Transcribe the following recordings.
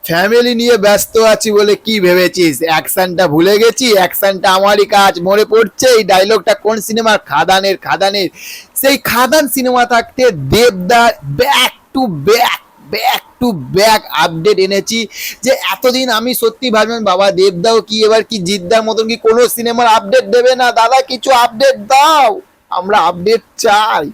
Family নিয়ে ব্যস্ত আছি বলে কি ভেবেছিস অ্যাকশনটা ভুলে গেছি? অ্যাকশনটা আমারই কাজ। মনে পড়ছে এই ডায়লগটা কোন সিনেমার? খাদানের। খাদানের সেই খাদান সিনেমা থাকতে দেবদার back to back back to back update এনেছি। যে এতদিন আমি সত্যি ভাবলাম বাবা দেবদাও কি এবার কি জিদ্দার মতন কি কোনো সিনেমার আপডেট দেবে না? দাদা কিছু আপডেট দাও, আমরা আপডেট চাই,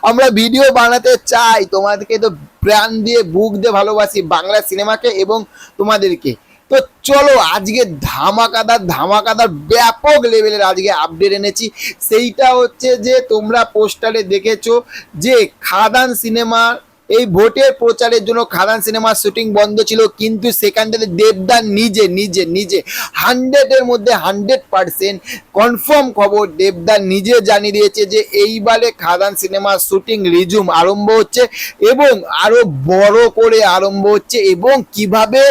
আমরা ভিডিও বানাতে চাই। তোমাদেরকে তো প্রাণ দিয়ে বুক দিয়ে ভালোবাসি বাংলা সিনেমাকে এবং তোমাদেরকে। তো চলো আজকে ধামাকাদার ধামাকাদার ব্যাপক লেভেলের আজকে আপডেট এনেছি। সেইটা হচ্ছে যে তোমরা পোস্টারে দেখেছো যে খাদান সিনেমার এই ভোটের প্রচারের জন্য খাদান সিনেমার শুটিং বন্ধ ছিল, কিন্তু সেখান থেকে দেবদান নিজে নিজে নিজে 100-এর মধ্যে 100% কনফার্ম খবর দেবদান নিজে জানিয়ে দিয়েছে যে এইবারে খাদান সিনেমার শুটিং রিজুম আরম্ভ হচ্ছে এবং আরো বড় করে আরম্ভ হচ্ছে। এবং কিভাবে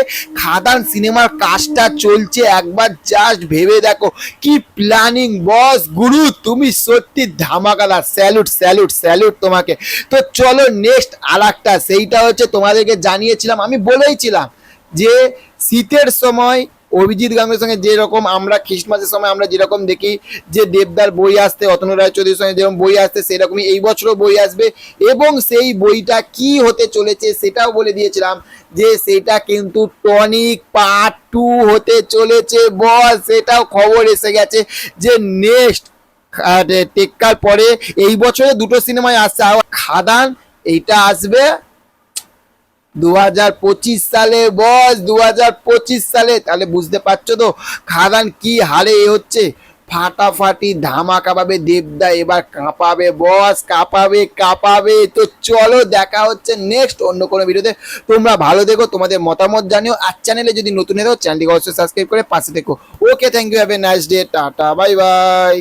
খাদান সিনেমার কাজটা চলছে একবার জাস্ট ভেবে দেখো। কি প্ল্যানিং বস গুরু, তুমি সত্যি ধামাকাদার। স্যালুট স্যালুট স্যালুট তোমাকে। তো চলো নেক্সট আর একটা, সেইটা হচ্ছে তোমাদেরকে জানিয়েছিলাম, আমি বলেইছিলাম যে শীতের সময় অভিজিৎ গাঙ্গুলির সঙ্গে যেরকম আমরা খ্রিস্টমাসের সময় আমরা যেরকম দেখি যে দেবদার বই আসতে, অতনু রায়চৌধুরীর সঙ্গে যেরকম বই আসতে, সেরকমই এই বছরও বই আসবে। এবং সেই বইটা কি হতে চলেছে সেটাও বলে দিয়েছিলাম যে সেটা কিন্তু টনিক পার্ট 2 হতে চলেছে বস। সেটাও খবর এসে গেছে যে নেক্সট টেক্কার পরে এই বছরে দুটো সিনেমায় আসছে। খাদান এইটা আসবে 2025 সালে বস, 2025 সালে। তাহলে বুঝতে পারছো তো খাদান কি হারে এ হচ্ছে। ফাটাফাটি ধামাকা পাবে দেবদা, এবার কাঁপাবে বস, কাঁপাবে কাঁপাবে। তো চলো দেখা হচ্ছে নেক্সট অন্য কোনো ভিডিওতে। তোমরা ভালো দেখো, তোমাদের মতামত জানিও। আর চ্যানেলে যদি নতুন হয়ে থাকো চ্যানেলটিকে অবশ্যই সাবস্ক্রাইব করে পাশে দেখো। Okay, thank you, have a nice day, টাটা, বাই বাই।